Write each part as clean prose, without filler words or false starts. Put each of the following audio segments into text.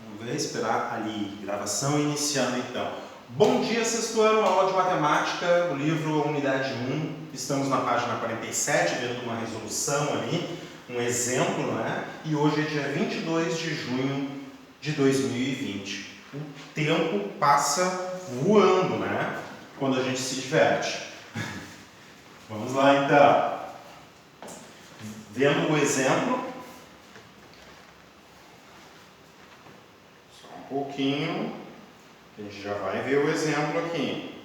Vamos ver, esperar ali, gravação iniciando então. Bom dia, sexto ano, aula de matemática, o livro Unidade 1. Estamos na página 47, vendo uma resolução ali, um exemplo, né? E hoje é dia 22 de junho de 2020. O tempo passa voando, né? Quando a gente se diverte. Vamos lá então. Vendo o exemplo. Só um pouquinho. A gente já vai ver o exemplo aqui.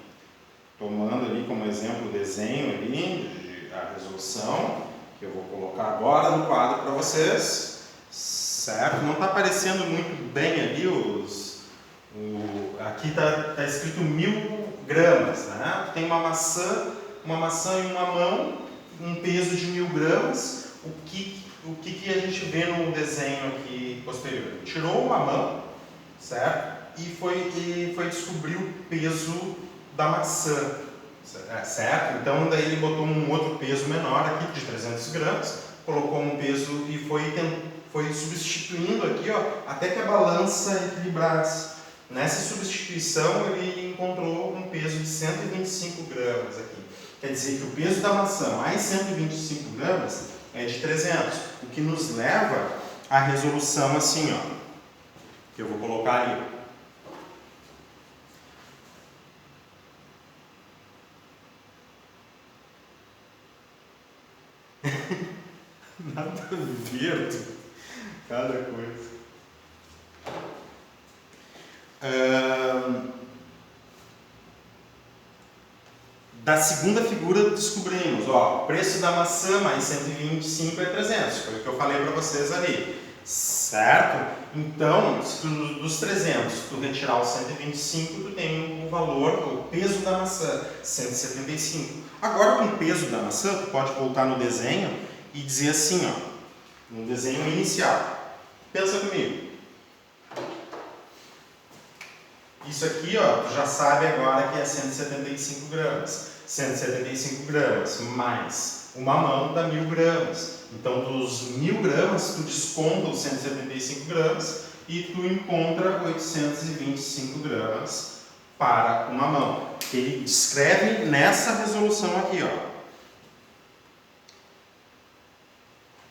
Tomando ali como exemplo o desenho ali, a resolução, que eu vou colocar agora no quadro para vocês. Certo? Não está aparecendo muito bem ali aqui está escrito 1000 gramas, né? Tem uma maçã em uma mão, um peso de 1000 gramas. O que a gente vê no desenho aqui posterior? Tirou uma mão, certo? E foi descobrir o peso da maçã, certo? Então daí ele botou um outro peso menor aqui de 300 gramas, colocou um peso e foi substituindo aqui, ó, até que a balança equilibrasse. Nessa substituição ele encontrou um peso de 125 gramas aqui. Quer dizer que o peso da maçã mais 125 gramas é de 300, o que nos leva à resolução assim, ó, que eu vou colocar ali. Nada a ver, cada coisa. Da segunda figura descobrimos, ó, o preço da maçã mais 125 é 300, foi o que eu falei para vocês ali, certo? Então, se dos 300 tu retirar os 125, tu tem o valor, o peso da maçã, 175. Agora com o peso da maçã, tu pode voltar no desenho e dizer assim, ó, no desenho inicial. Pensa comigo. Isso aqui, ó, tu já sabe agora que é 175 gramas. 175 gramas mais uma mão dá 1000 gramas. Então, dos 1000 gramas, tu desconta os 175 gramas e tu encontra 825 gramas para uma mão. Ele descreve nessa resolução aqui, ó.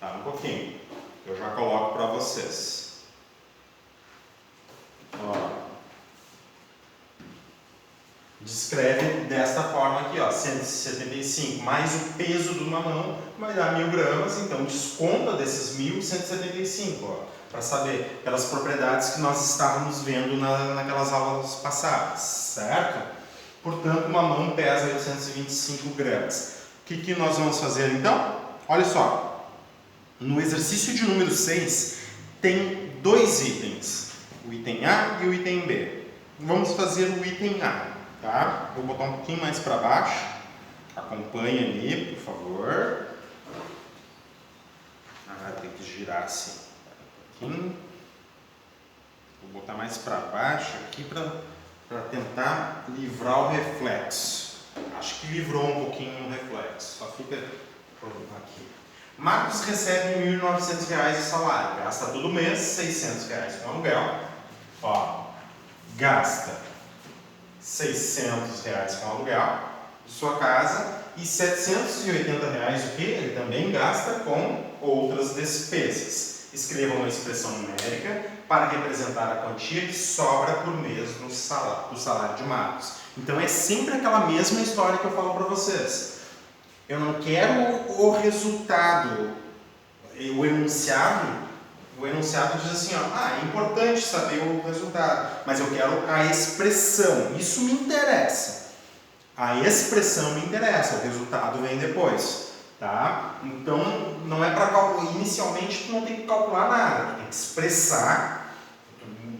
Tá, um pouquinho. Eu já coloco para vocês. Ó. Descreve desta forma aqui, ó, 175 mais o peso de uma mão vai dar 1000 gramas, então desconta desses 1000, 175, ó, para saber aquelas propriedades que nós estávamos vendo naquelas aulas passadas, certo? Portanto, uma mão pesa 825 gramas. O que nós vamos fazer então? Olha só, no exercício de número 6 tem dois itens, o item A e o item B. Vamos fazer o item A. Tá? Vou botar um pouquinho mais para baixo. Acompanhe ali, por favor. Tem que girar assim. Um pouquinho. Vou botar mais para baixo aqui para tentar livrar o reflexo. Acho que livrou um pouquinho o reflexo. Só fica aqui. Marcos recebe R$ 1.900 de salário. Gasta todo mês R$ 600 com aluguel. Ó, gasta R$600 com aluguel de sua casa e R$780 o que ele também gasta com outras despesas. Escreva uma expressão numérica para representar a quantia que sobra por mês do salário de Marcos. Então é sempre aquela mesma história que eu falo para vocês. Eu não quero o resultado, o enunciado diz assim, ó, é importante saber o resultado, mas eu quero a expressão, isso me interessa. A expressão me interessa, o resultado vem depois, tá? Então, não é para calcular, inicialmente tu não tem que calcular nada, tu tem que expressar,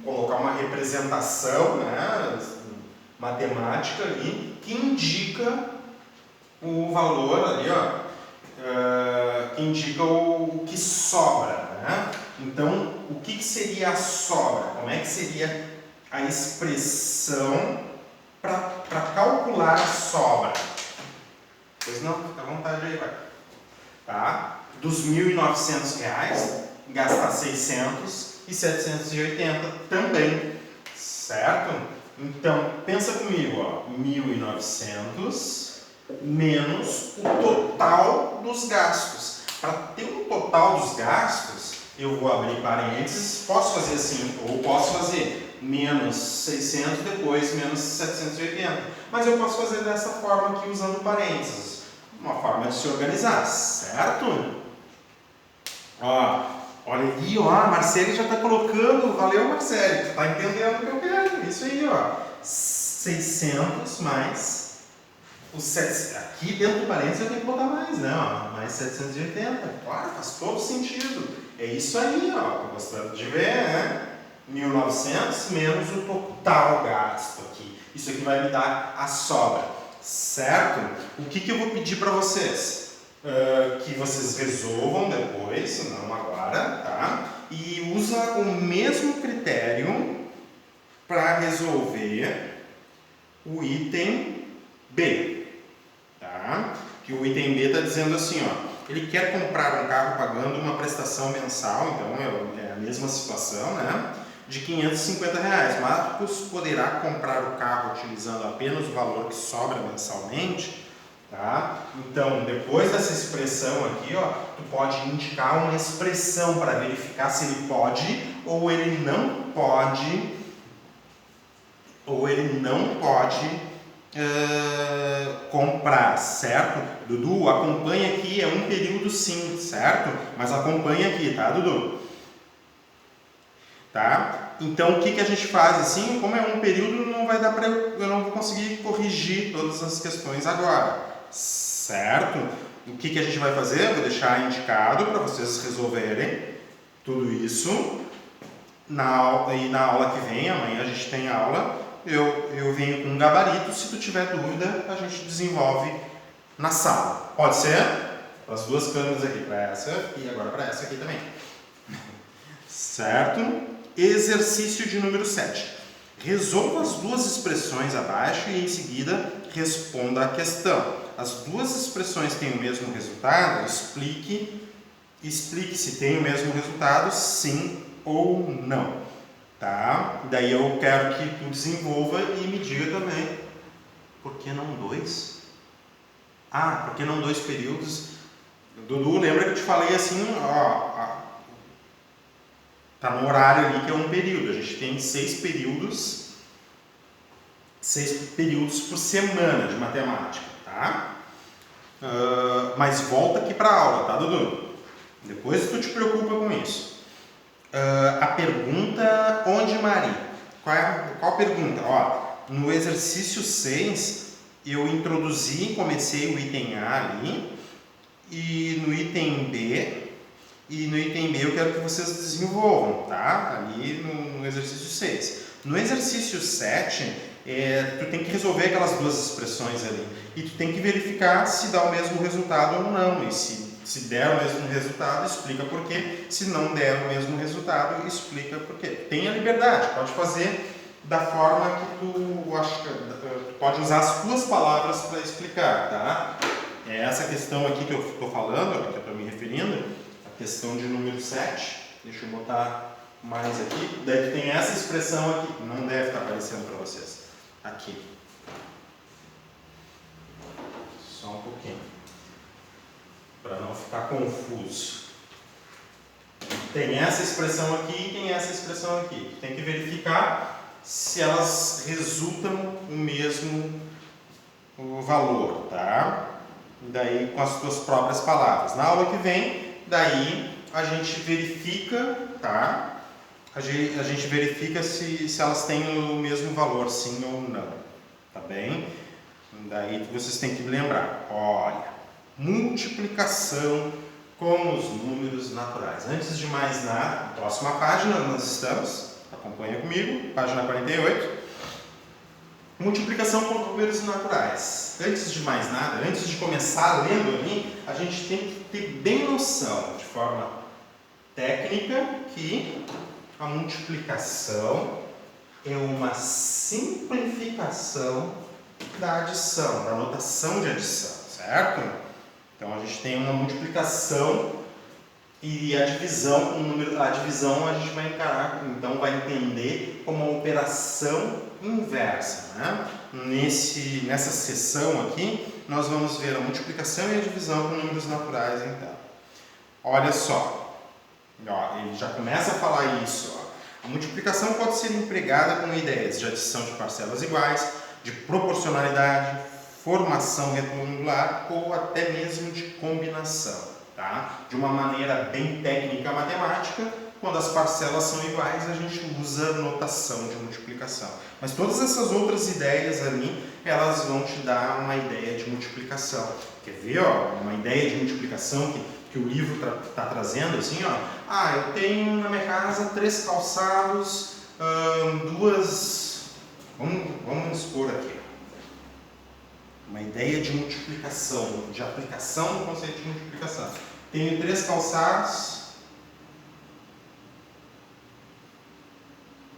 colocar uma representação, né, matemática ali, que indica o valor ali, ó, que indica o que sobra, né? Então, o que seria a sobra? Como é que seria a expressão para calcular a sobra? Pois não, fica à vontade aí, vai. Tá? Dos R$ 1.900, gastar 600, e 780 também, certo? Então, pensa comigo, ó, 1.900 menos o total dos gastos. Para ter o total dos gastos, eu vou abrir parênteses, posso fazer assim, ou posso fazer menos 600, depois menos 780. Mas eu posso fazer dessa forma aqui, usando parênteses. Uma forma de se organizar, certo? Ó, olha aí, ó, a Marcele já está colocando, valeu Marcele, tu está entendendo o que eu quero, isso aí, ó. 600 mais os 700, aqui dentro do parênteses eu tenho que botar mais, né, ó, mais 780, claro, faz todo sentido. É isso aí, ó, tô gostando de ver, né? 1.900 menos o total gasto aqui. Isso aqui vai me dar a sobra, certo? O que eu vou pedir para vocês? Que vocês resolvam depois, não agora, tá? E usa o mesmo critério para resolver o item B, tá? Que o item B está dizendo assim, ó, ele quer comprar um carro pagando uma prestação mensal, então é a mesma situação, né? De R$550. Marcos poderá comprar o carro utilizando apenas o valor que sobra mensalmente. Tá? Então, depois dessa expressão aqui, ó, tu pode indicar uma expressão para verificar se ele pode ou ele não pode, comprar, certo? Dudu, acompanha aqui, é um período sim, certo? Mas acompanha aqui, tá, Dudu? Tá? Então, o que a gente faz assim? Como é um período, não vai dar para eu não vou conseguir corrigir todas as questões agora. Certo? O que a gente vai fazer? Eu vou deixar indicado para vocês resolverem tudo isso. E na aula que vem, amanhã a gente tem aula, eu venho com um gabarito. Se tu tiver dúvida, a gente desenvolve na sala. Pode ser? As duas câmeras aqui, para essa e agora para essa aqui também. Certo? Exercício de número 7. Resolva as duas expressões abaixo e em seguida responda a questão. As duas expressões têm o mesmo resultado? Explique se tem o mesmo resultado, sim ou não. Tá? Daí eu quero que tu desenvolva e me diga também. Por que não 2? Ah, por que não 2 períodos? Dudu, lembra que eu te falei assim, ó, tá no horário ali que é um período. A gente tem 6 períodos por semana de matemática, tá? Mas volta aqui para a aula, tá, Dudu? Depois tu te preocupa com isso. A pergunta, onde, Mari? Qual a pergunta? Ó, no exercício 6, eu comecei o item A ali, e no item B eu quero que vocês desenvolvam, tá? Ali no exercício 6. No exercício 7, tu tem que resolver aquelas duas expressões ali. E tu tem que verificar se dá o mesmo resultado ou não. E se der o mesmo resultado, explica por quê. Se não der o mesmo resultado, explica por quê. Tenha liberdade, pode fazer da forma que tu pode usar as tuas palavras para explicar, tá? É essa questão aqui que eu estou falando, que eu estou me referindo, a questão de número 7. Deixa eu botar mais aqui. Daí tem essa expressão aqui, não deve estar aparecendo para vocês. Aqui. Só um pouquinho. Para não ficar confuso. Tem essa expressão aqui e tem essa expressão aqui. Tem que verificar se elas resultam o mesmo valor, tá? Daí com as tuas próprias palavras. Na aula que vem, daí a gente verifica, tá? A gente verifica se elas têm o mesmo valor, sim ou não, tá bem? Daí vocês têm que lembrar, olha, multiplicação com os números naturais. Antes de mais nada, próxima página nós estamos, acompanha comigo, página 48. Multiplicação com números naturais. Antes de mais nada, antes de começar lendo ali, a gente tem que ter bem noção, de forma técnica, que a multiplicação é uma simplificação da adição, da notação de adição, certo? Então a gente tem uma multiplicação E a divisão, a divisão a gente vai encarar, então vai entender como uma operação inversa, né? Nessa seção aqui, nós vamos ver a multiplicação e a divisão com números naturais, então. Olha só, ó, ele já começa a falar isso, ó. A multiplicação pode ser empregada com ideias de adição de parcelas iguais, de proporcionalidade, formação retangular ou até mesmo de combinação. Tá? De uma maneira bem técnica matemática, quando as parcelas são iguais, a gente usa notação de multiplicação. Mas todas essas outras ideias ali, elas vão te dar uma ideia de multiplicação. Quer ver, ó, uma ideia de multiplicação que o livro está trazendo, assim, ó. Ah, eu tenho na minha casa 3 calçados, vamos expor aqui. Uma ideia de multiplicação, de aplicação do conceito de multiplicação. Tenho 3 calçados,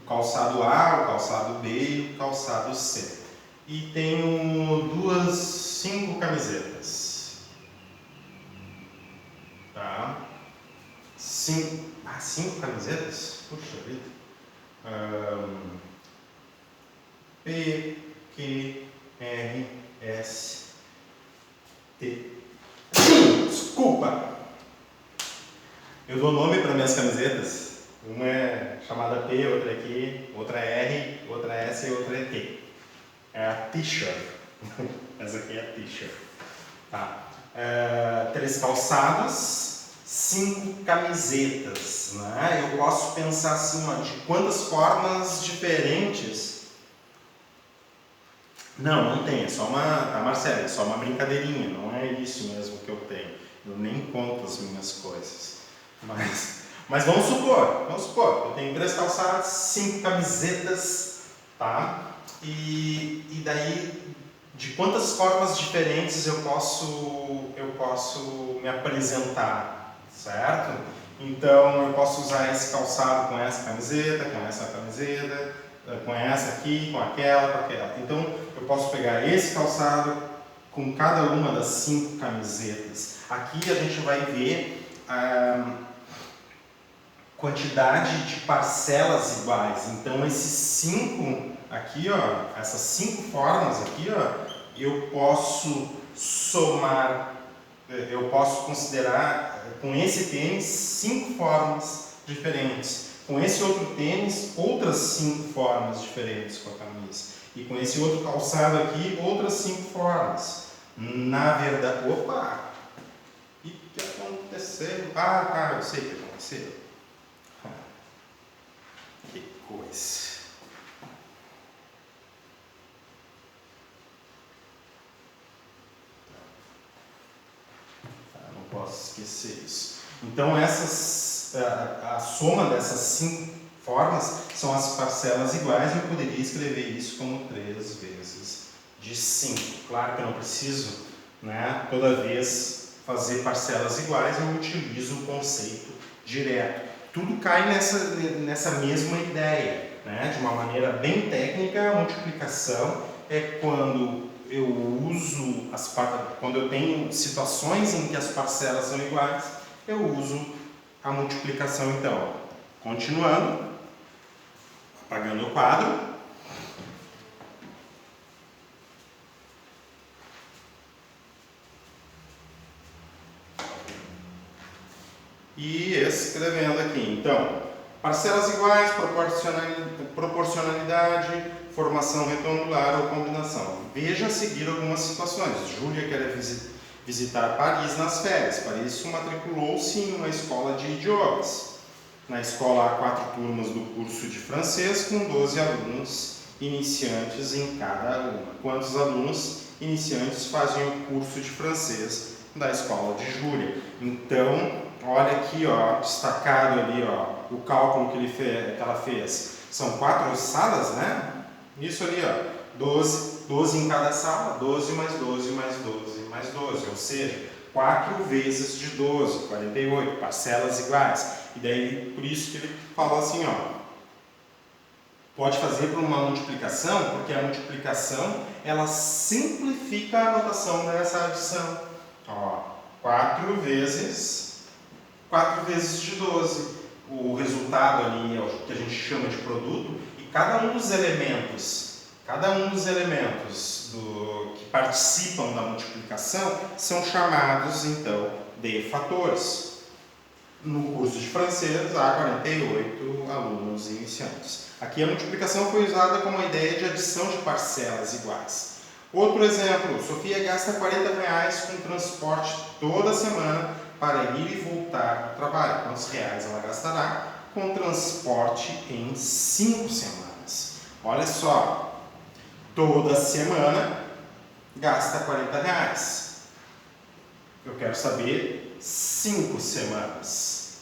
o calçado A, o calçado B e o calçado C. E tenho 5 camisetas. Tá? 5 camisetas? Puxa vida. P, Q, R, S, T. Desculpa! Eu dou nome para minhas camisetas. Uma é chamada P, outra é Q, outra é R, outra é S e outra é T. É a t-shirt. Essa aqui é a t-shirt. Tá. 3 calçados, 5 camisetas. Né? Eu posso pensar assim, ó, de quantas formas diferentes. Não tem, é só a Marcela, é só uma brincadeirinha, não é isso mesmo que eu tenho. Eu nem conto as minhas coisas. Mas vamos supor, eu tenho 3 calçados, 5 camisetas, tá? E daí, de quantas formas diferentes eu posso me apresentar, certo? Então, eu posso usar esse calçado com essa camiseta, com essa aqui, com aquela. Então, eu posso pegar esse calçado com cada uma das 5 camisetas. Aqui a gente vai ver a quantidade de parcelas iguais. Então, esses 5 aqui, ó, essas 5 formas aqui, ó, eu posso somar, eu posso considerar com esse tênis 5 formas diferentes. Com esse outro tênis, outras 5 formas diferentes com a camisa. E com esse outro calçado aqui, outras 5 formas. Na verdade... Opa! O que aconteceu? Ah, eu sei o que aconteceu. Que coisa. Não posso esquecer isso. Então, a soma dessas 5 formas são as parcelas iguais, e eu poderia escrever isso como 3 vezes de 5. Claro que eu não preciso, né, toda vez fazer parcelas iguais, eu utilizo o conceito direto. Tudo cai nessa mesma ideia, né? De uma maneira bem técnica. A multiplicação é quando eu uso quando eu tenho situações em que as parcelas são iguais, eu uso a multiplicação. Então, continuando, apagando o quadro. E escrevendo aqui, então, parcelas iguais, proporcionalidade, formação retangular ou combinação. Veja a seguir algumas situações. Júlia quer visitar Paris nas férias. Paris matriculou-se em uma escola de idiomas. Na escola há 4 turmas do curso de francês, com 12 alunos iniciantes em cada uma. Quantos alunos iniciantes fazem o curso de francês da escola de Júlia? Então, olha aqui, ó, destacado ali, ó, o cálculo que ela fez. São 4 salas, né? Isso ali, ó, 12 em cada sala, 12 mais 12 mais 12 mais 12, ou seja, 4 vezes de 12, 48, parcelas iguais. E daí, por isso que ele fala assim, ó, pode fazer por uma multiplicação, porque a multiplicação, ela simplifica a notação dessa adição. Ó, 4 vezes 4 vezes de 12. O resultado ali é o que a gente chama de produto, e cada um dos elementos que participam da multiplicação são chamados, então, de fatores. No curso de francês, há 48 alunos iniciantes. Aqui a multiplicação foi usada como a ideia de adição de parcelas iguais. Outro exemplo, Sofia gasta R$40 com transporte toda semana para ir e voltar do trabalho. Quantos reais ela gastará com transporte em 5 semanas? Olha só, toda semana gasta R$40. Eu quero saber 5 semanas.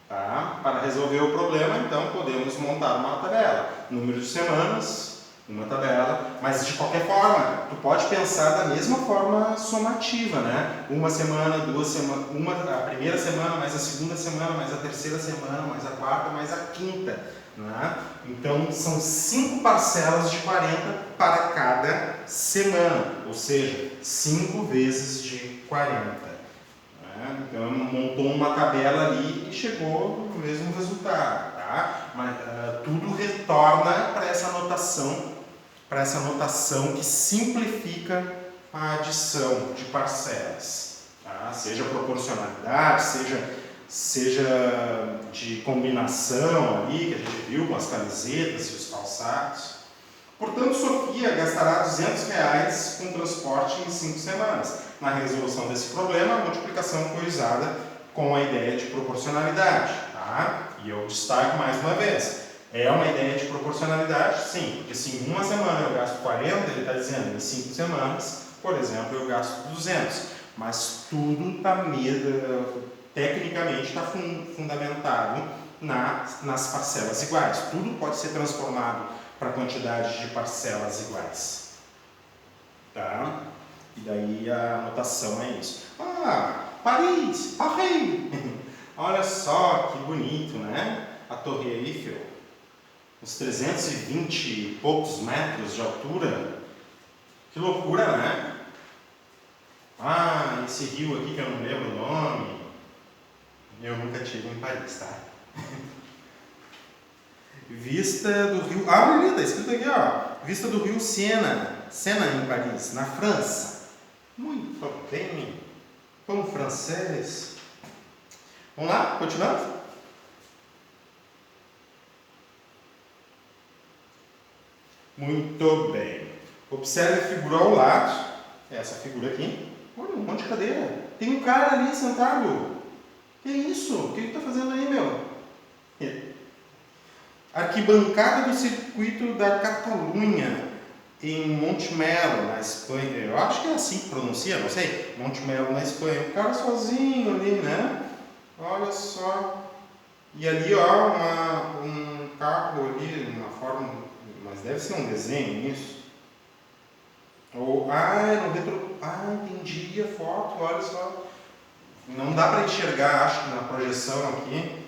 Tá? Para resolver o problema, então, podemos montar uma tabela. Número de semanas, uma tabela, mas de qualquer forma, tu pode pensar da mesma forma somativa, né? Uma semana, 2 semanas, a primeira semana, mais a segunda semana, mais a terceira semana, mais a quarta, mais a quinta, né? Então, são 5 parcelas de 40 para cada semana, ou seja, 5 vezes de 40. Então, montou uma tabela ali e chegou no mesmo resultado, tá? Mas tudo retorna para essa notação que simplifica a adição de parcelas, tá? Seja proporcionalidade, seja de combinação ali, que a gente viu com as camisetas e os calçados. Portanto, Sofia gastará R$200 com transporte em 5 semanas. Na resolução desse problema, a multiplicação foi usada com a ideia de proporcionalidade. Tá? E eu destaco mais uma vez. É uma ideia de proporcionalidade? Sim, porque se em uma semana eu gasto 40, ele está dizendo em 5 semanas, por exemplo, eu gasto 200. Mas tudo está tecnicamente está fundamentado nas parcelas iguais. Tudo pode ser transformado para a quantidade de parcelas iguais. Tá? E daí a notação é isso. Ah, Paris! Olha só que bonito, né? A Torre Eiffel. Uns 320 e poucos metros de altura. Que loucura, né? Ah, esse rio aqui que eu não lembro o nome. Eu nunca estive em Paris, tá? Vista do rio... Ah, olha ali, está escrito aqui, ó. Vista do rio Sena. Sena em Paris, na França. Muito bem. Pão francês. Vamos lá, continuando? Muito bem. Observe a figura ao lado. Essa figura aqui. Olha, um monte de cadeira. Tem um cara ali sentado. Que isso? O que ele está fazendo aí, meu? Arquibancada do circuito da Catalunha, em Montmelo, na Espanha. Eu acho que é assim que pronuncia, não sei. Montmelo, na Espanha. O cara sozinho ali, né? Olha só. E ali, ó, um carro ali, uma forma... Mas deve ser um desenho isso. Ou, no retro... entendi a foto, olha só. Não dá para enxergar, acho que na projeção aqui.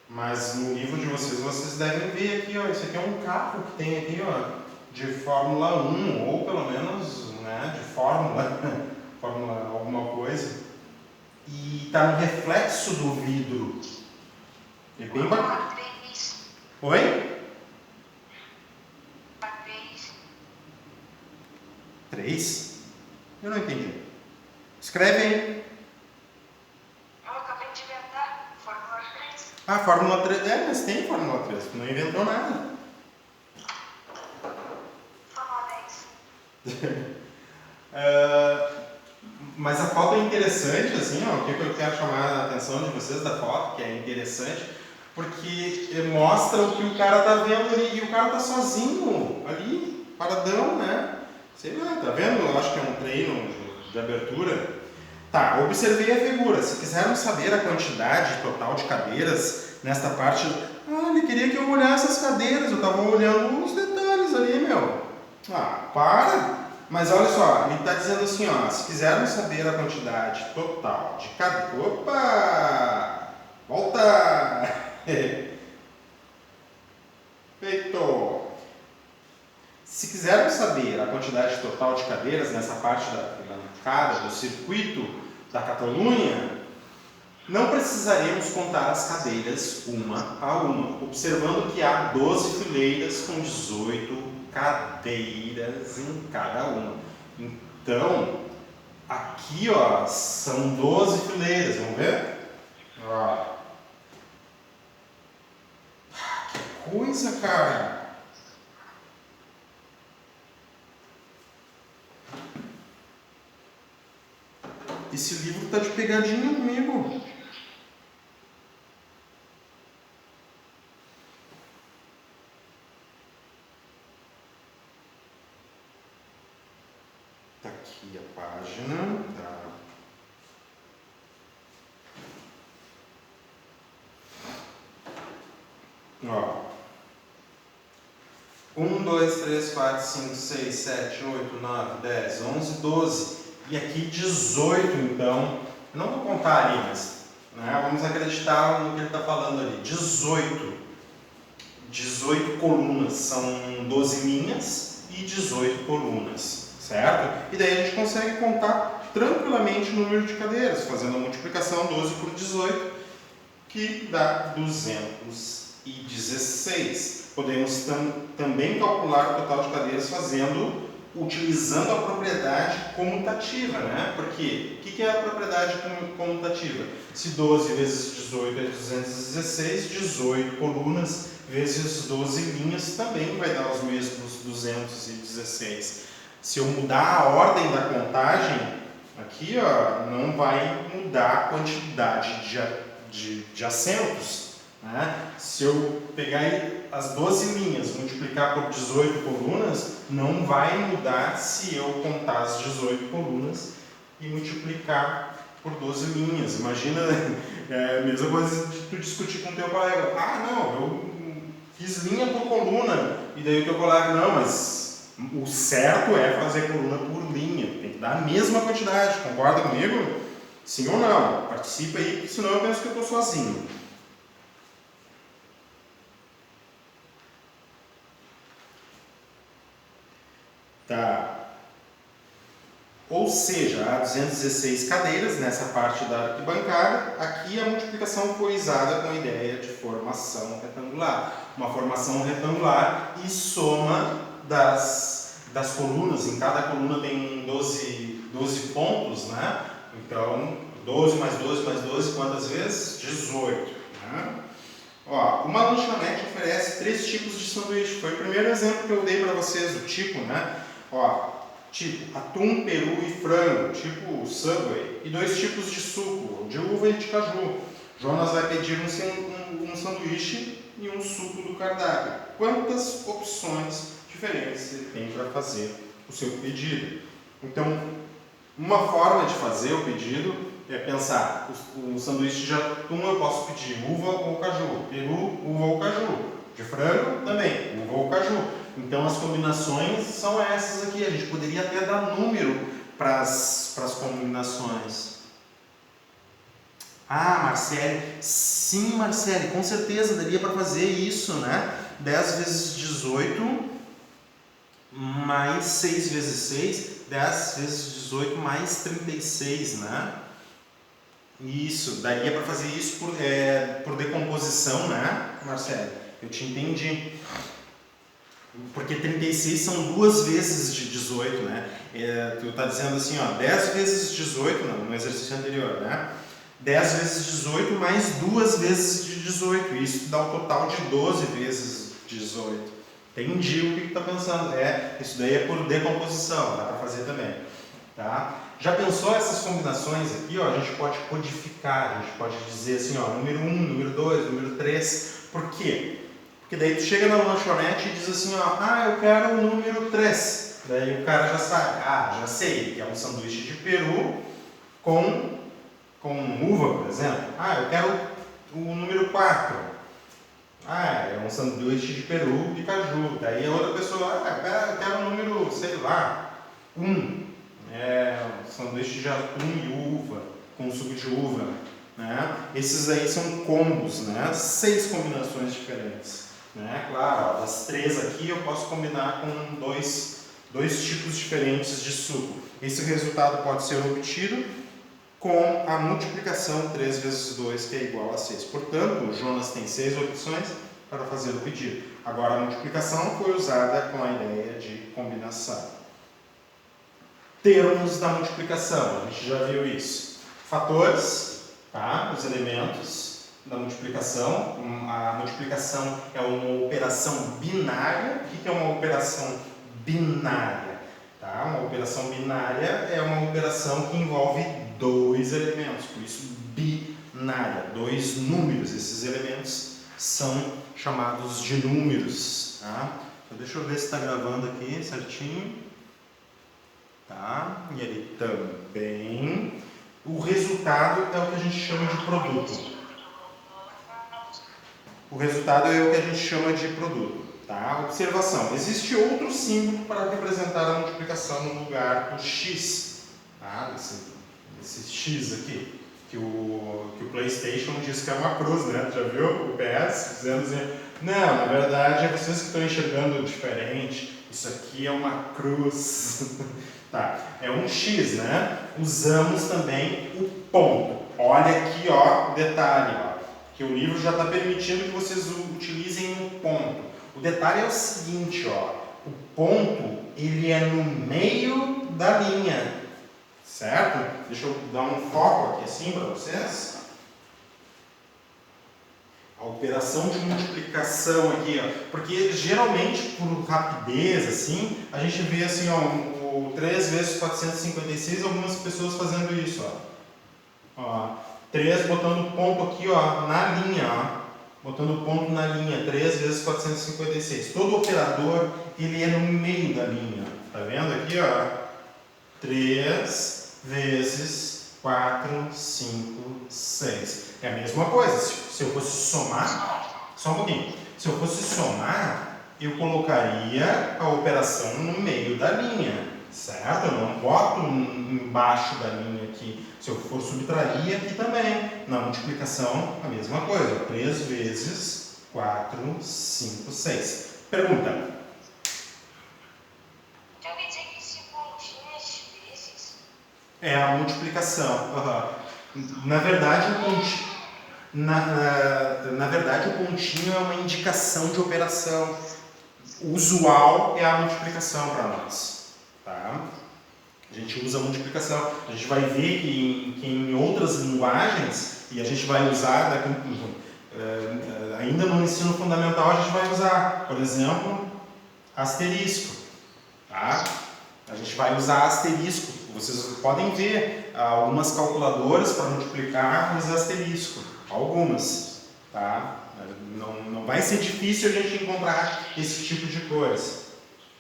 Mas no livro de vocês devem ver aqui, ó. Esse aqui é um carro que tem aqui, ó, de Fórmula 1, ou pelo menos, né, de Fórmula alguma coisa. E tá no reflexo do vidro. É bem bacana. Oi? 3? Eu não entendi. Escreve aí. Eu acabei de inventar Fórmula 3. Ah, Fórmula 3. É, mas tem Fórmula 3. Tu não inventou nada. Fórmula 10. Mas a foto é interessante, assim, ó, o que eu quero chamar a atenção de vocês da foto, que é interessante, porque mostra o que o cara tá vendo ali, e o cara tá sozinho ali, paradão, né? Sei lá, tá vendo? Eu acho que é um treino de abertura. Tá, observei a figura. Se quisermos saber a quantidade total de cadeiras nesta parte... ele queria que eu olhasse as cadeiras, eu tava olhando os detalhes ali, meu. Para! Mas olha só, ele está dizendo assim, ó, se quisermos saber a quantidade total de cadeiras... Opa! Volta! Feito! Se quisermos saber a quantidade total de cadeiras nessa parte da bancada do circuito da Catalunha, Não precisaremos contar as cadeiras uma a uma, observando que há 12 fileiras com 18 cadeiras em cada uma. Então, aqui ó, são 12 fileiras, vamos ver? Ó. Que coisa, cara! Esse livro tá de pegadinha comigo. Tá aqui a página. Tá. Ó. 1, 2, 3, 4, 5, 6, 7, 8, 9, 10, 11, 12. E aqui 18, então. Eu não vou contar ali, mas vamos acreditar no que ele está falando ali. 18 colunas, são 12 linhas e 18 colunas, certo? E daí a gente consegue contar tranquilamente o número de cadeiras, fazendo a multiplicação 12 por 18, que dá 216. Podemos também calcular o total de cadeiras utilizando a propriedade comutativa, né? Porque o que é a propriedade comutativa? Se 12 vezes 18 é 216, 18 colunas vezes 12 linhas também vai dar os mesmos 216. Se eu mudar a ordem da contagem, aqui ó, não vai mudar a quantidade de assentos. Né? Se eu pegar as 12 linhas, multiplicar por 18 colunas, não vai mudar se eu contar as 18 colunas e multiplicar por 12 linhas. Imagina, a mesma coisa de tu discutir com o teu colega. Ah, não, eu fiz linha por coluna. E daí o teu colega, não, mas o certo é fazer coluna por linha. Tem que dar a mesma quantidade. Concorda comigo? Sim ou não? Participa aí, porque senão eu penso que eu estou sozinho. Tá. Ou seja, há 216 cadeiras nessa parte da arquibancada. Aqui a multiplicação foi usada com a ideia de formação retangular. Uma formação retangular e soma das colunas. Em cada coluna tem 12 pontos, né? Então, 12 mais 12 mais 12, quantas vezes? 18. Né? Ó, uma lanchonete oferece 3 tipos de sanduíche. Foi o primeiro exemplo que eu dei para vocês, o tipo, né? Ó, tipo atum, peru e frango, tipo Subway. E 2 tipos de suco, de uva e de caju. Jonas vai pedir um sanduíche e um suco do cardápio. Quantas opções diferentes ele tem para fazer o seu pedido? Então, uma forma de fazer o pedido é pensar, o sanduíche de atum eu posso pedir uva ou caju, peru, uva ou caju, de frango também, uva ou caju. Então as combinações são essas aqui, a gente poderia até dar número para as combinações. Ah, Marcele, sim Marcele, com certeza daria para fazer isso, né? 10 vezes 18 mais 6 vezes 6, 10 vezes 18 mais 36, né? Isso, daria para fazer isso por decomposição, né, Marcelo? Eu te entendi. Porque 36 são 2 vezes de 18, né? Tu está dizendo assim, ó, 10 vezes 18, não, no exercício anterior, né? 10 vezes 18 mais 2 vezes de 18. Isso dá o total de 12 vezes 18. Entendi o que tu está pensando. Isso daí é por decomposição, dá para fazer também. Tá? Já pensou essas combinações aqui? Ó, a gente pode codificar, a gente pode dizer assim, ó, número 1, número 2, número 3. Por quê? Porque daí tu chega na lanchonete e diz assim, ó, eu quero o número 3. Daí o cara já sabe, já sei, que é um sanduíche de peru com uva, por exemplo. Eu quero o número 4. É um sanduíche de peru de caju. Daí a outra pessoa, eu quero o número, sei lá, 1. Um sanduíche de atum e uva, com suco de uva. Né? Esses aí são combos, né? 6 combinações diferentes. Né? Claro, das 3 aqui eu posso combinar com dois tipos diferentes de suco. Esse resultado pode ser obtido com a multiplicação 3 vezes 2, que é igual a 6. Portanto, o Jonas tem 6 opções para fazer o pedido. Agora, a multiplicação foi usada com a ideia de combinação. Termos da multiplicação, a gente já viu isso. Fatores, tá? Os elementos da multiplicação. A multiplicação é uma operação binária. O que é uma operação binária? Tá? Uma operação binária é uma operação que envolve dois elementos, por isso binária, dois números. Esses elementos são chamados de números. Tá? Então, deixa eu ver se está gravando aqui certinho. Tá? E ele também. O resultado é o que a gente chama de produto. O resultado é o que a gente chama de produto. Tá? Observação: existe outro símbolo para representar a multiplicação no lugar do x. Tá? Esse x aqui, que o PlayStation diz que é uma cruz, né? Já viu o PS dizendo assim? Não, na verdade é vocês que estão enxergando diferente. Isso aqui é uma cruz. Tá? É um x, né? Usamos também o ponto. Olha aqui, ó, o detalhe, ó, que o livro já está permitindo que vocês utilizem um ponto. O detalhe é o seguinte, ó, o ponto ele é no meio da linha, certo? Deixa eu dar um foco aqui assim para vocês. A operação de multiplicação aqui, ó, porque geralmente por rapidez assim, a gente vê assim, ó, o 3 vezes 456, algumas pessoas fazendo isso, ó. 3 botando ponto aqui, ó, na linha, ó. Botando ponto na linha, 3 vezes 456. Todo operador, ele é no meio da linha. Tá vendo aqui, ó? 3 vezes 4, 5, 6. É a mesma coisa. Se eu fosse somar, só um pouquinho. Se eu fosse somar, eu colocaria a operação no meio da linha. Certo? Eu não boto embaixo da linha aqui. Se eu for subtrair aqui também. Na multiplicação, a mesma coisa. 3 vezes 4, 5, 6. Pergunta. Quer me dizer que esse pontinho às vezes? É a multiplicação. Na verdade, o pontinho, na verdade, o pontinho é uma indicação de operação. O usual é a multiplicação para nós. Tá? A gente usa a multiplicação. A gente vai ver que em outras linguagens, e a gente vai usar ainda no ensino fundamental, a gente vai usar, por exemplo, asterisco. Tá? A gente vai usar asterisco. Vocês podem ver algumas calculadoras para multiplicar os asterisco. Algumas. Tá? Não vai ser difícil a gente encontrar esse tipo de coisa.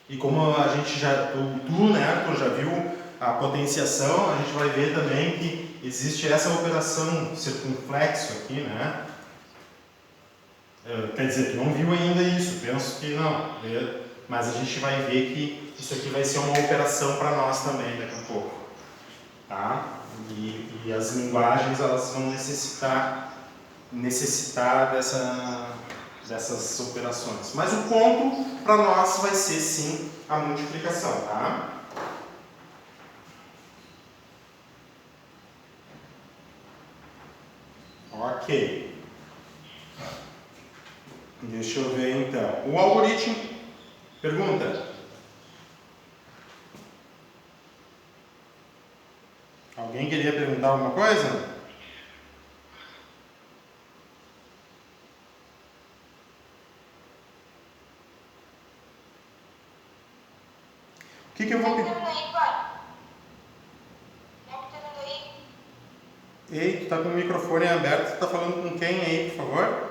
E como a gente né, Arthur, já viu a potenciação, a gente vai ver também que existe essa operação circunflexo aqui, né? Quer dizer, tu não viu ainda isso, penso que não. Mas a gente vai ver que isso aqui vai ser uma operação para nós também daqui a pouco. Tá? E as linguagens, elas vão necessitar dessas operações. Mas o ponto para nós vai ser sim a multiplicação, tá? Ok. Deixa eu ver então. O algoritmo. Pergunta. Alguém queria perguntar alguma coisa? O que eu vou pedir? Ei, tu tá com o microfone aberto, tu tá falando com quem aí, por favor?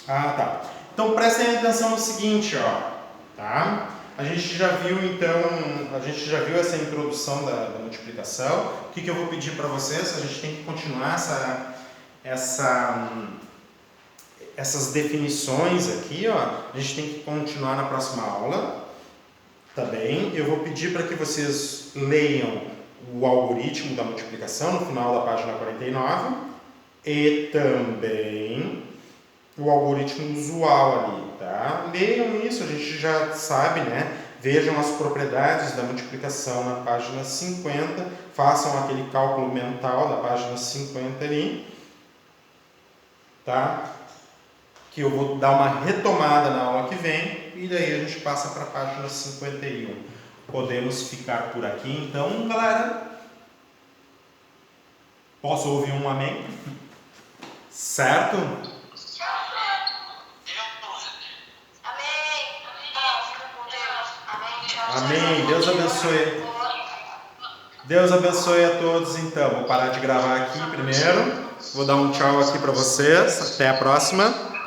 Ah, tá. Então prestem atenção no seguinte, ó, tá? A gente já viu essa introdução da multiplicação. O que eu vou pedir para vocês? A gente tem que continuar essas definições aqui, ó. A gente tem que continuar na próxima aula, tá bem? Eu vou pedir para que vocês leiam o algoritmo da multiplicação no final da página 49 e também o algoritmo usual ali, tá? Leiam isso, a gente já sabe, né? Vejam as propriedades da multiplicação na página 50, façam aquele cálculo mental da página 50 ali, tá? Que eu vou dar uma retomada na aula que vem e daí a gente passa para a página 51. Podemos ficar por aqui então, galera? Posso ouvir um amém? Certo? Amém. Deus abençoe. Deus abençoe a todos então. Vou parar de gravar aqui primeiro. Vou dar um tchau aqui para vocês. Até a próxima.